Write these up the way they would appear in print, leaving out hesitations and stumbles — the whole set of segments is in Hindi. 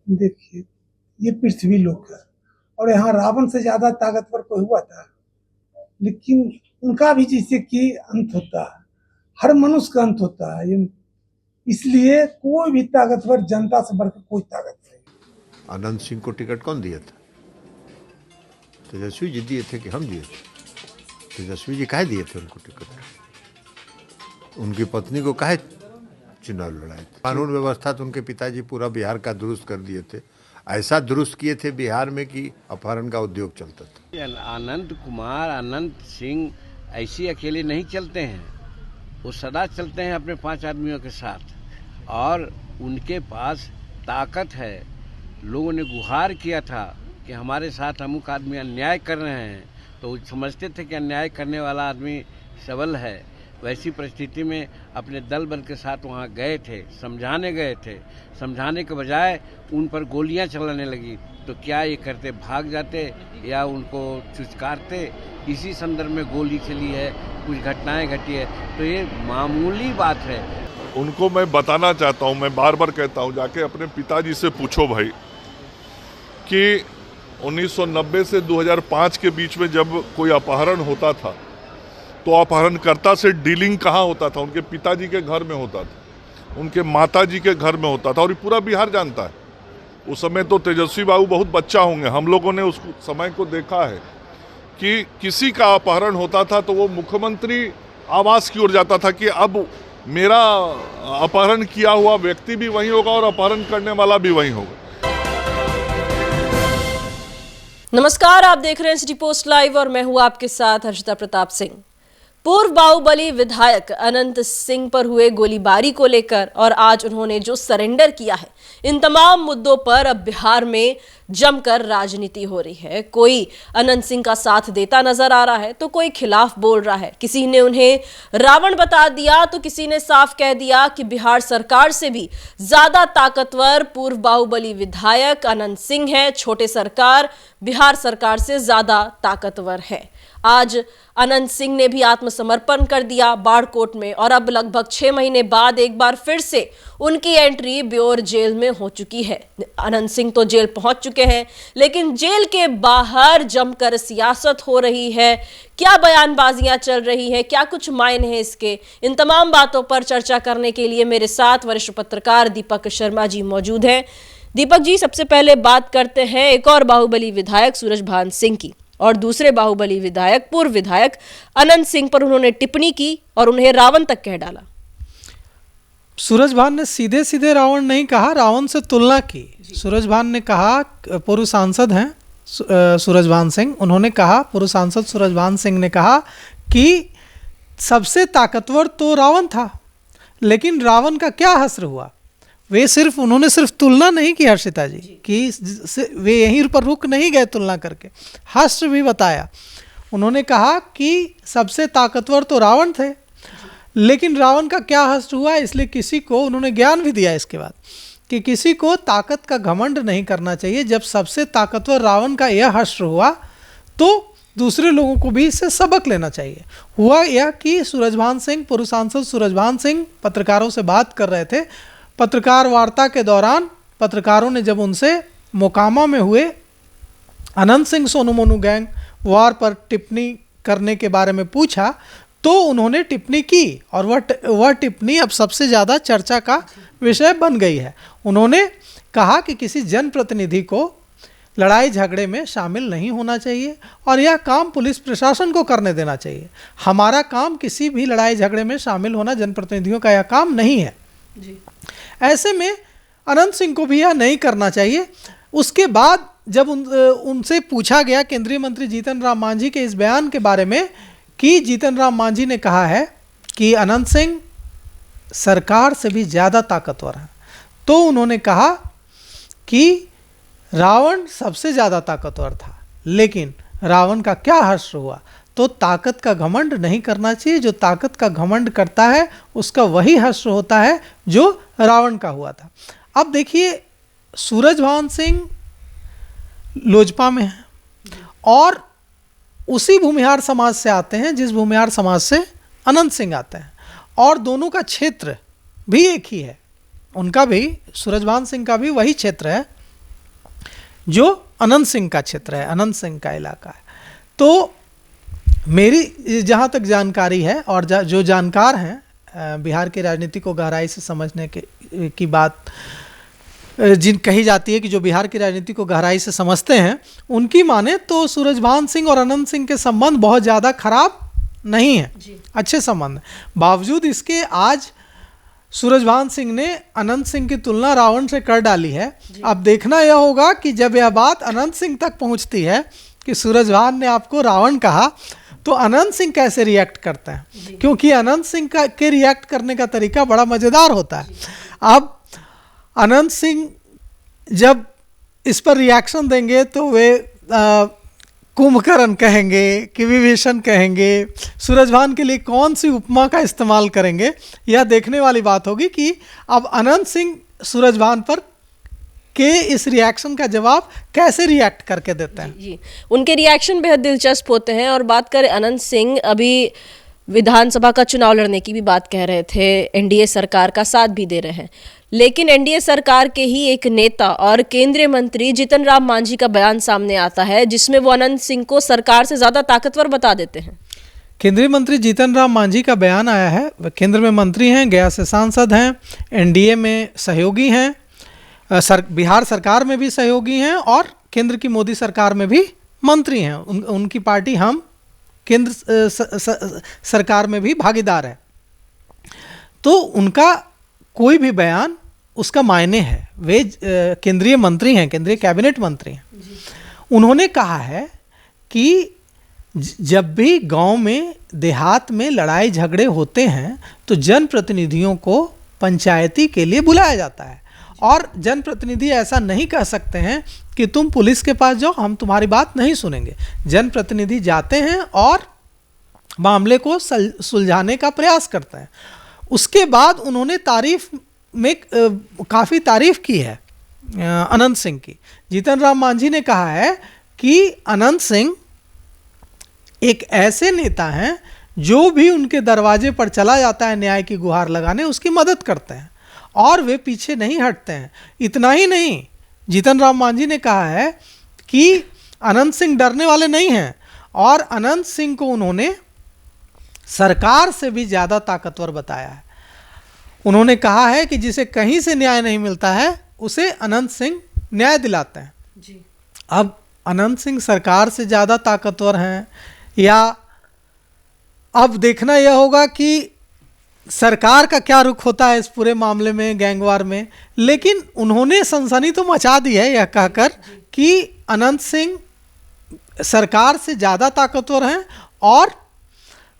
देखिए, ये पृथ्वी लोक है और यहाँ रावण से ज्यादा ताकतवर कोई हुआ था, लेकिन उनका भी जैसे कि अंत होता है, हर मनुष्य का अंत होता है। इसलिए कोई भी ताकतवर जनता से बढ़कर कोई ताकत नहीं। अनंत सिंह को टिकट कौन दिया था? तेजस्वी जी दिए थे कि हम दिए थे? तेजस्वी जी काहे दिए थे उनको टिकट? उनकी पत्नी को काहे चुनाव लड़ाए थे? कानून व्यवस्था तो उनके पिताजी पूरा बिहार का दुरुस्त कर दिए थे, ऐसा दुरुस्त किए थे बिहार में कि अपहरण का उद्योग चलता था। अनंत कुमार, अनंत सिंह ऐसे अकेले नहीं चलते हैं, वो सदा चलते हैं अपने 5 आदमियों के साथ और उनके पास ताकत है। लोगों ने गुहार किया था कि हमारे साथ अमुक आदमी अन्याय कर रहे हैं, तो वो समझते थे कि अन्याय करने वाला आदमी सबल है। वैसी परिस्थिति में अपने दल बल के साथ वहाँ गए थे, समझाने गए थे। समझाने के बजाय उन पर गोलियां चलाने लगी तो क्या ये करते? भाग जाते या उनको चुचकारते? इसी संदर्भ में गोली चली है, कुछ घटनाएं घटी है, तो ये मामूली बात है। उनको मैं बताना चाहता हूँ, मैं बार बार कहता हूँ, जाके अपने पिताजी से पूछो भाई कि 1990 से 2005 के बीच में जब कोई अपहरण होता था तो अपहरणकर्ता से डीलिंग कहाँ होता था? उनके पिताजी के घर में होता था, उनके माताजी के घर में होता था, और ये पूरा बिहार जानता है। उस समय तो तेजस्वी बाबू बहुत बच्चा होंगे, हम लोगों ने उस समय को देखा है कि किसी का अपहरण होता था तो वो मुख्यमंत्री आवास की ओर जाता था कि अब मेरा अपहरण किया हुआ व्यक्ति भी वही होगा और अपहरण करने वाला भी वही होगा। नमस्कार, आप देख रहे हैं सिटी पोस्ट लाइव और मैं हूं आपके साथ हर्षिता प्रताप सिंह। पूर्व बाहुबली विधायक अनंत सिंह पर हुए गोलीबारी को लेकर और आज उन्होंने जो सरेंडर किया है, इन तमाम मुद्दों पर अब बिहार में जमकर राजनीति हो रही है। कोई अनंत सिंह का साथ देता नजर आ रहा है तो कोई खिलाफ बोल रहा है। किसी ने उन्हें रावण बता दिया तो किसी ने साफ कह दिया कि बिहार सरकार से भी ज्यादा ताकतवर पूर्व बाहुबली विधायक अनंत सिंह है, छोटे सरकार बिहार सरकार से ज्यादा ताकतवर है। आज अनंत सिंह ने भी आत्मसमर्पण कर दिया बाड़कोट में और अब लगभग 6 महीने बाद एक बार फिर से उनकी एंट्री ब्योर जेल में हो चुकी है। अनंत सिंह तो जेल पहुंच चुके हैं, लेकिन जेल के बाहर जमकर सियासत हो रही है। क्या बयानबाजियां चल रही है, क्या कुछ मायने हैं इसके, इन तमाम बातों पर चर्चा करने के लिए मेरे साथ वरिष्ठ पत्रकार दीपक शर्मा जी मौजूद हैं। दीपक जी, सबसे पहले बात करते हैं एक और बाहुबली विधायक सूरजभान सिंह की और दूसरे बाहुबली विधायक पूर्व विधायक अनंत सिंह पर उन्होंने टिप्पणी की और उन्हें रावण तक कह डाला। सूरजभान ने सीधे सीधे रावण नहीं कहा, रावण से तुलना की। सूरजभान ने कहा, पूर्व सांसद हैं सूरजभान सिंह, उन्होंने कहा, पूर्व सांसद सूरजभान सिंह ने कहा कि सबसे ताकतवर तो रावण था, लेकिन रावण का क्या हश्र हुआ। उन्होंने सिर्फ तुलना नहीं की हर्षिता जी कि वे यहीं पर रुक नहीं गए तुलना करके, हश्र भी बताया। उन्होंने कहा कि सबसे ताकतवर तो रावण थे, लेकिन रावण का क्या हश्र हुआ। इसलिए किसी को उन्होंने ज्ञान भी दिया इसके बाद कि किसी को ताकत का घमंड नहीं करना चाहिए। जब सबसे ताकतवर रावण का यह हश्र हुआ तो दूसरे लोगों को भी इससे सबक लेना चाहिए। हुआ यह कि सूरजभान सिंह, पूर्व सांसद सूरजभान सिंह पत्रकारों से बात कर रहे थे। पत्रकार वार्ता के दौरान पत्रकारों ने जब उनसे मोकामा में हुए अनंत सिंह सोनू मोनू गैंग वार पर टिप्पणी करने के बारे में पूछा तो उन्होंने टिप्पणी की और वह टिप्पणी अब सबसे ज़्यादा चर्चा का विषय बन गई है। उन्होंने कहा कि किसी जनप्रतिनिधि को लड़ाई झगड़े में शामिल नहीं होना चाहिए और यह काम पुलिस प्रशासन को करने देना चाहिए। हमारा काम किसी भी लड़ाई झगड़े में शामिल होना, जनप्रतिनिधियों का यह काम नहीं है जी। ऐसे में अनंत सिंह को भी यह नहीं करना चाहिए। उसके बाद जब उनसे पूछा गया केंद्रीय मंत्री जीतन राम मांझी के इस बयान के बारे में कि जीतन राम मांझी ने कहा है कि अनंत सिंह सरकार से भी ज़्यादा ताकतवर है, तो उन्होंने कहा कि रावण सबसे ज़्यादा ताकतवर था, लेकिन रावण का क्या हश्र हुआ। तो ताकत का घमंड नहीं करना चाहिए। जो ताकत का घमंड करता है उसका वही हश्र होता है जो रावण का हुआ था। अब देखिए, सूरजभान सिंह लोजपा में है और उसी भूमिहार समाज से आते हैं जिस भूमिहार समाज से अनंत सिंह आते हैं, और दोनों का क्षेत्र भी एक ही है। उनका भी, सूरजभान सिंह का भी वही क्षेत्र है जो अनंत सिंह का क्षेत्र है, अनंत सिंह का इलाका है। तो मेरी जहाँ तक जानकारी है और जो जानकार हैं बिहार की राजनीति को गहराई से समझने की बात जिन कही जाती है कि जो बिहार की राजनीति को गहराई से समझते हैं, उनकी माने तो सूरजभान सिंह और अनंत सिंह के संबंध बहुत ज़्यादा खराब नहीं है, अच्छे संबंध। बावजूद इसके आज सूरजभान सिंह ने अनंत सिंह की तुलना रावण से कर डाली है। अब देखना यह होगा कि जब यह बात अनंत सिंह तक पहुंचती है कि सूरजभान ने आपको रावण कहा, तो अनंत सिंह कैसे रिएक्ट करते हैं, क्योंकि अनंत सिंह के रिएक्ट करने का तरीका बड़ा मज़ेदार होता है। अब अनंत सिंह जब इस पर रिएक्शन देंगे तो वे कुंभकर्ण कहेंगे कि विभीषण कहेंगे, सूरजभान के लिए कौन सी उपमा का इस्तेमाल करेंगे, यह देखने वाली बात होगी कि अब अनंत सिंह सूरजभान पर के इस रिएक्शन का जवाब कैसे रिएक्ट करके देते हैं। जी, उनके रिएक्शन बेहद दिलचस्प होते हैं। और बात करें अनंत सिंह, अभी विधानसभा का चुनाव लड़ने की भी बात कह रहे थे, एनडीए सरकार का साथ भी दे रहे हैं, लेकिन एनडीए सरकार के ही एक नेता और केंद्रीय मंत्री जीतन राम मांझी का बयान सामने आता है जिसमें वो अनंत सिंह को सरकार से ज़्यादा ताकतवर बता देते हैं। केंद्रीय मंत्री जीतन राम मांझी का बयान आया है। वह केंद्र में मंत्री हैं, गया से सांसद हैं, एनडीए में सहयोगी हैं, बिहार सरकार में भी सहयोगी हैं और केंद्र की मोदी सरकार में भी मंत्री हैं। उनकी पार्टी हम केंद्र सरकार में भी भागीदार है। तो उनका कोई भी बयान उसका मायने है। वे केंद्रीय मंत्री हैं, केंद्रीय कैबिनेट मंत्री हैं। उन्होंने कहा है कि जब भी गांव में देहात में लड़ाई झगड़े होते हैं तो जनप्रतिनिधियों को पंचायती के लिए बुलाया जाता है, और जनप्रतिनिधि ऐसा नहीं कह सकते हैं कि तुम पुलिस के पास जाओ, हम तुम्हारी बात नहीं सुनेंगे। जनप्रतिनिधि जाते हैं और मामले को सुलझाने का प्रयास करते हैं। उसके बाद उन्होंने तारीफ में काफ़ी तारीफ की है अनंत सिंह की। जीतन राम मांझी ने कहा है कि अनंत सिंह एक ऐसे नेता हैं जो भी उनके दरवाजे पर चला जाता है न्याय की गुहार लगाने, उसकी मदद करते हैं और वे पीछे नहीं हटते हैं। इतना ही नहीं, जीतन राम मांझी ने कहा है कि अनंत सिंह डरने वाले नहीं हैं और अनंत सिंह को उन्होंने सरकार से भी ज़्यादा ताकतवर बताया है। उन्होंने कहा है कि जिसे कहीं से न्याय नहीं मिलता है उसे अनंत सिंह न्याय दिलाते हैं। जी। अब अनंत सिंह सरकार से ज़्यादा ताकतवर हैं या अब देखना यह होगा कि सरकार का क्या रुख होता है इस पूरे मामले में, गैंगवार में। लेकिन उन्होंने सनसनी तो मचा दी है यह कहकर कि अनंत सिंह सरकार से ज़्यादा ताकतवर हैं और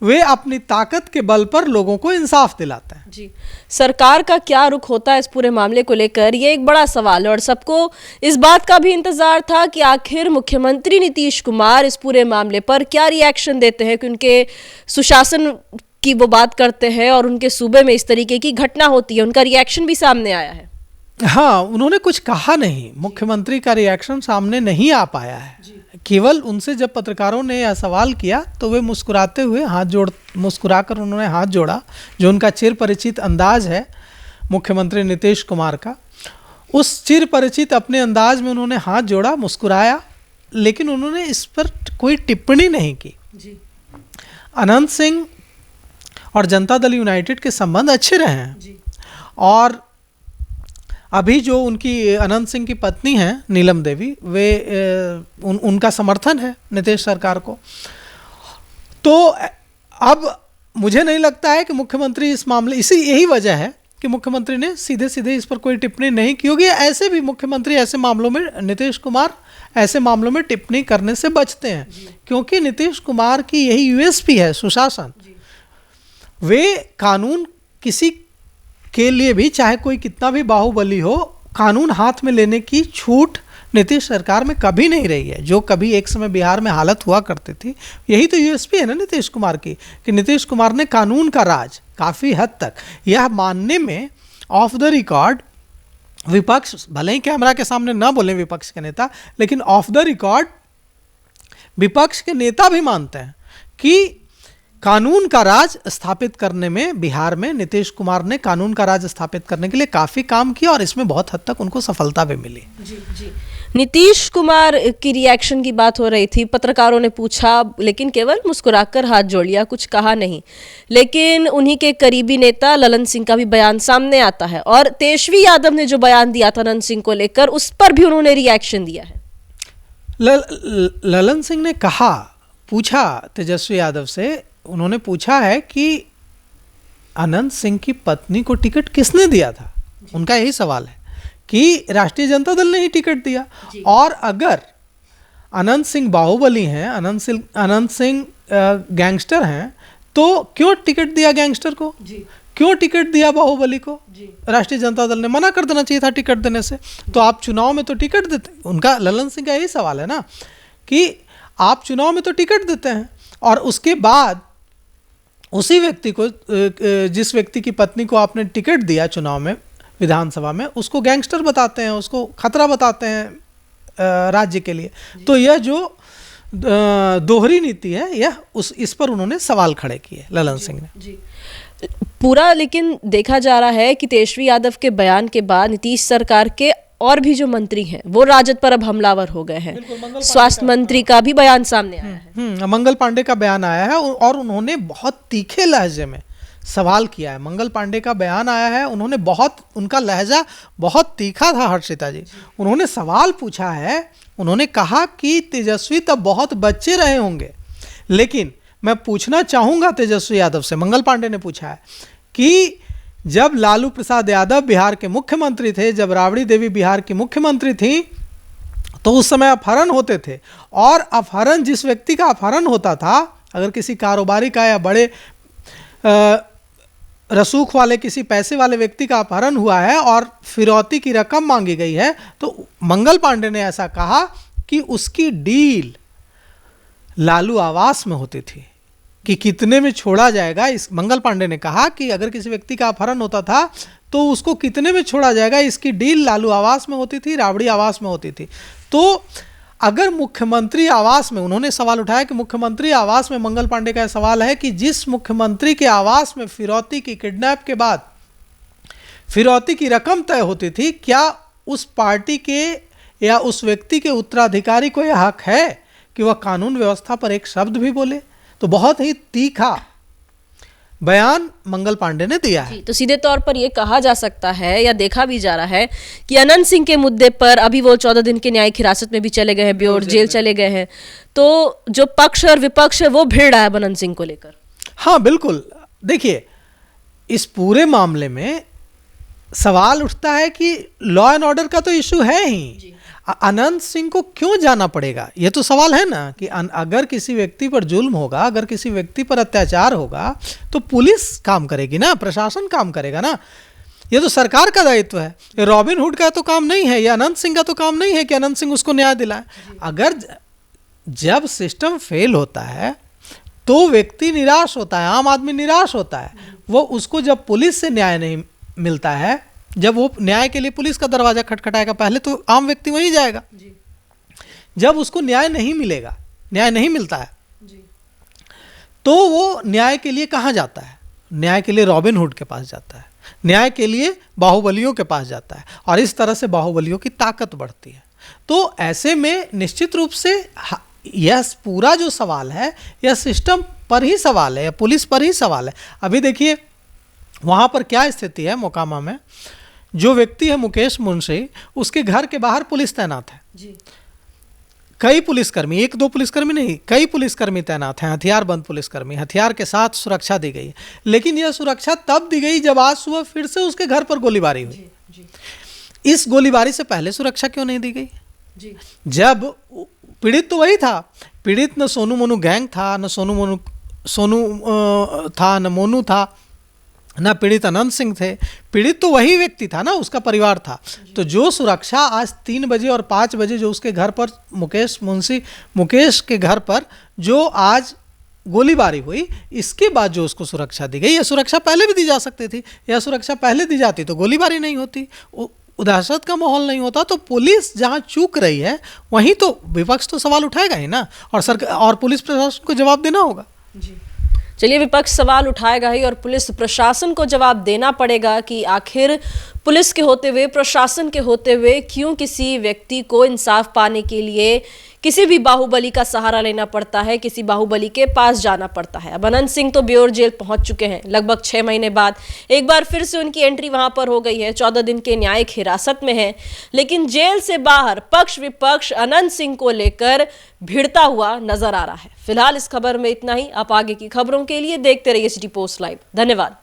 वे अपनी ताकत के बल पर लोगों को इंसाफ दिलाते हैं। जी, सरकार का क्या रुख होता है इस पूरे मामले को लेकर, ये एक बड़ा सवाल है और सबको इस बात का भी इंतजार था कि आखिर मुख्यमंत्री नीतीश कुमार इस पूरे मामले पर क्या रिएक्शन देते हैं, कि उनके सुशासन की वो बात करते हैं और उनके सूबे में इस तरीके की घटना होती है, उनका रिएक्शन भी सामने आया है। हाँ, उन्होंने कुछ कहा नहीं, मुख्यमंत्री का रिएक्शन सामने नहीं आ पाया है। केवल उनसे जब पत्रकारों ने यह सवाल किया तो वे मुस्कुराते हुए मुस्कुराकर उन्होंने हाथ जोड़ा, जो उनका चिर परिचित अंदाज है मुख्यमंत्री नीतीश कुमार का। उस चिर परिचित अपने अंदाज में उन्होंने हाथ जोड़ा, मुस्कुराया, लेकिन उन्होंने इस पर कोई टिप्पणी नहीं की। जी। अनंत सिंह और जनता दल यूनाइटेड के संबंध अच्छे रहे हैं। जी। और अभी जो उनकी अनंत सिंह की पत्नी हैं नीलम देवी, वे उनका समर्थन है नीतीश सरकार को। तो अब मुझे नहीं लगता है कि मुख्यमंत्री इस मामले, यही वजह है कि मुख्यमंत्री ने सीधे सीधे इस पर कोई टिप्पणी नहीं की होगी। ऐसे भी मुख्यमंत्री ऐसे मामलों में, नीतीश कुमार ऐसे मामलों में टिप्पणी करने से बचते हैं, क्योंकि नीतीश कुमार की यही यूएसपी है, सुशासन। वे कानून किसी के लिए भी, चाहे कोई कितना भी बाहुबली हो, कानून हाथ में लेने की छूट नीतीश सरकार में कभी नहीं रही है, जो कभी एक समय बिहार में हालत हुआ करती थी। यही तो यूएसपी है ना नीतीश कुमार की, कि नीतीश कुमार ने कानून का राज काफ़ी हद तक, यह मानने में ऑफ द रिकॉर्ड विपक्ष, भले ही कैमरा के सामने ना बोले विपक्ष के नेता, लेकिन ऑफ द रिकॉर्ड विपक्ष के नेता भी मानते हैं कि कानून का राज स्थापित करने में बिहार में नीतीश कुमार ने कानून का राज स्थापित करने के लिए काफी काम किया और इसमें बहुत हद तक उनको सफलता भी मिली। जी जी। नीतीश कुमार की रिएक्शन की बात हो रही थी, पत्रकारों ने पूछा, लेकिन केवल मुस्कुराकर हाथ जोड़ लिया, कुछ कहा नहीं। लेकिन उन्हीं के करीबी नेता ललन सिंह का भी बयान सामने आता है और तेजस्वी यादव ने जो बयान दिया था अनंत सिंह को लेकर, उस पर भी उन्होंने रिएक्शन दिया है। ललन सिंह ने कहा, पूछा तेजस्वी यादव से, उन्होंने पूछा है कि अनंत सिंह की पत्नी को टिकट किसने दिया था। उनका यही सवाल है कि राष्ट्रीय जनता दल ने ही टिकट दिया, और अगर अनंत सिंह बाहुबली हैं, अनंत सिंह गैंगस्टर हैं, तो क्यों टिकट दिया गैंगस्टर को? क्यों टिकट दिया बाहुबली को? राष्ट्रीय जनता दल ने मना कर देना चाहिए था टिकट देने से। तो आप चुनाव में तो टिकट देते, उनका ललन सिंह का यही सवाल है ना कि आप चुनाव में तो टिकट देते हैं और उसके बाद उसी व्यक्ति को, जिस व्यक्ति की पत्नी को आपने टिकट दिया चुनाव में, विधानसभा में, उसको गैंगस्टर बताते हैं, उसको खतरा बताते हैं राज्य के लिए। तो यह जो दोहरी नीति है, यह इस पर उन्होंने सवाल खड़े किए ललन सिंह ने। जी। पूरा लेकिन देखा जा रहा है कि तेजस्वी यादव के बयान के बाद नीतीश सरकार के और भी जो मंत्री हैं वो राजद पर अब हमलावर हो गए हैं। स्वास्थ्य मंत्री का भी बयान सामने आया है। मंगल पांडे का बयान आया है और उन्होंने बहुत तीखे लहजे में सवाल किया है। मंगल पांडे का बयान आया है, उन्होंने बहुत, उनका लहजा बहुत तीखा था हर्षिता जी। उन्होंने सवाल पूछा है, उन्होंने कहा कि तेजस्वी तब बहुत बच्चे रहे होंगे, लेकिन मैं पूछना चाहूँगा तेजस्वी यादव से, मंगल पांडे ने पूछा है कि जब लालू प्रसाद यादव बिहार के मुख्यमंत्री थे, जब राबड़ी देवी बिहार की मुख्यमंत्री थी, तो उस समय अपहरण होते थे, और अपहरण, जिस व्यक्ति का अपहरण होता था, अगर किसी कारोबारी का या बड़े रसूख वाले किसी पैसे वाले व्यक्ति का अपहरण हुआ है और फिरौती की रकम मांगी गई है, तो मंगल पांडे ने ऐसा कहा कि उसकी डील लालू आवास में होती थी कि कितने में छोड़ा जाएगा। इस मंगल पांडे ने कहा कि अगर किसी व्यक्ति का अपहरण होता था तो उसको कितने में छोड़ा जाएगा, इसकी डील लालू आवास में होती थी, राबड़ी आवास में होती थी। तो अगर मुख्यमंत्री आवास में, उन्होंने सवाल उठाया कि मुख्यमंत्री आवास में, मंगल पांडे का सवाल है कि जिस मुख्यमंत्री के आवास में फिरौती की, किडनैप के बाद फिरौती की रकम तय होती थी, क्या उस पार्टी के या उस व्यक्ति के उत्तराधिकारी को यह हक है कि वह कानून व्यवस्था पर एक शब्द भी बोले? तो बहुत ही तीखा बयान मंगल पांडे ने दिया है। तो सीधे तौर पर यह कहा जा सकता है या देखा भी जा रहा है कि अनंत सिंह के मुद्दे पर अभी वो 14 दिन के न्यायिक हिरासत में भी चले गए हैं, ब्योर जेल चले गए हैं, तो जो पक्ष और विपक्ष है वो भिड़ रहा है अनंत सिंह को लेकर। हाँ बिल्कुल, देखिए इस पूरे मामले में सवाल उठता है कि लॉ एंड ऑर्डर का तो इशू है ही, अनंत सिंह को क्यों जाना पड़ेगा? ये तो सवाल है ना कि अगर किसी व्यक्ति पर जुल्म होगा, अगर किसी व्यक्ति पर अत्याचार होगा, तो पुलिस काम करेगी ना, प्रशासन काम करेगा ना। ये तो सरकार का दायित्व है, ये रॉबिन हुड का तो काम नहीं है, ये अनंत सिंह का तो काम नहीं है कि अनंत सिंह उसको न्याय दिलाए। अगर जब सिस्टम फेल होता है तो व्यक्ति निराश होता है, आम आदमी निराश होता है। वो उसको जब पुलिस से न्याय नहीं मिलता है, जब वो न्याय के लिए पुलिस का दरवाजा खटखटाएगा, पहले तो आम व्यक्ति वहीं जाएगा। जब उसको न्याय नहीं मिलेगा, न्याय नहीं मिलता है, तो वो न्याय के लिए कहाँ जाता है? न्याय के लिए रॉबिन हुड के पास जाता है, न्याय के लिए बाहुबलियों के पास जाता है, और इस तरह से बाहुबलियों की ताकत बढ़ती है। तो ऐसे में निश्चित रूप से यह पूरा जो सवाल है, यह सिस्टम पर ही सवाल है, या पुलिस पर ही सवाल है। अभी देखिए वहाँ पर क्या स्थिति है, मोकामा में जो व्यक्ति है मुकेश मुंशी, उसके घर के बाहर पुलिस तैनात है जी। कई पुलिसकर्मी, एक दो पुलिसकर्मी नहीं, कई पुलिसकर्मी तैनात हैं, हथियारबंद पुलिसकर्मी, हथियार के साथ सुरक्षा दी गई। लेकिन यह सुरक्षा तब दी गई जब आज सुबह फिर से उसके घर पर गोलीबारी हुई जी। इस गोलीबारी से पहले सुरक्षा क्यों नहीं दी गई जी? जब पीड़ित तो वही था, पीड़ित न सोनू मोनू गैंग था, न सोनू था, न मोनू था, ना पीड़ित अनंत सिंह थे। पीड़ित तो वही व्यक्ति था ना, उसका परिवार था। तो जो सुरक्षा आज 3 बजे और 5 बजे जो उसके घर पर, मुकेश के घर पर जो आज गोलीबारी हुई, इसके बाद जो उसको सुरक्षा दी गई, यह सुरक्षा पहले भी दी जा सकती थी। यह सुरक्षा पहले दी जाती तो गोलीबारी नहीं होती, दहशत का माहौल नहीं होता। तो पुलिस जहाँ चूक रही है वहीं तो विपक्ष तो सवाल उठाएगा ही ना, और सरकार और पुलिस प्रशासन को जवाब देना होगा जी। चलिए, विपक्ष सवाल उठाएगा ही और पुलिस प्रशासन को जवाब देना पड़ेगा कि आखिर पुलिस के होते हुए, प्रशासन के होते हुए क्यों किसी व्यक्ति को इंसाफ पाने के लिए किसी भी बाहुबली का सहारा लेना पड़ता है, किसी बाहुबली के पास जाना पड़ता है। अब अनंत सिंह तो ब्योर जेल पहुंच चुके हैं। लगभग 6 महीने बाद एक बार फिर से उनकी एंट्री वहां पर हो गई है। 14 दिन के न्यायिक हिरासत में है, लेकिन जेल से बाहर पक्ष विपक्ष अनंत सिंह को लेकर भिड़ता हुआ नजर आ रहा है। फिलहाल इस खबर में इतना ही। आप आगे की खबरों के लिए देखते रहिए सिटी पोस्ट लाइव। धन्यवाद।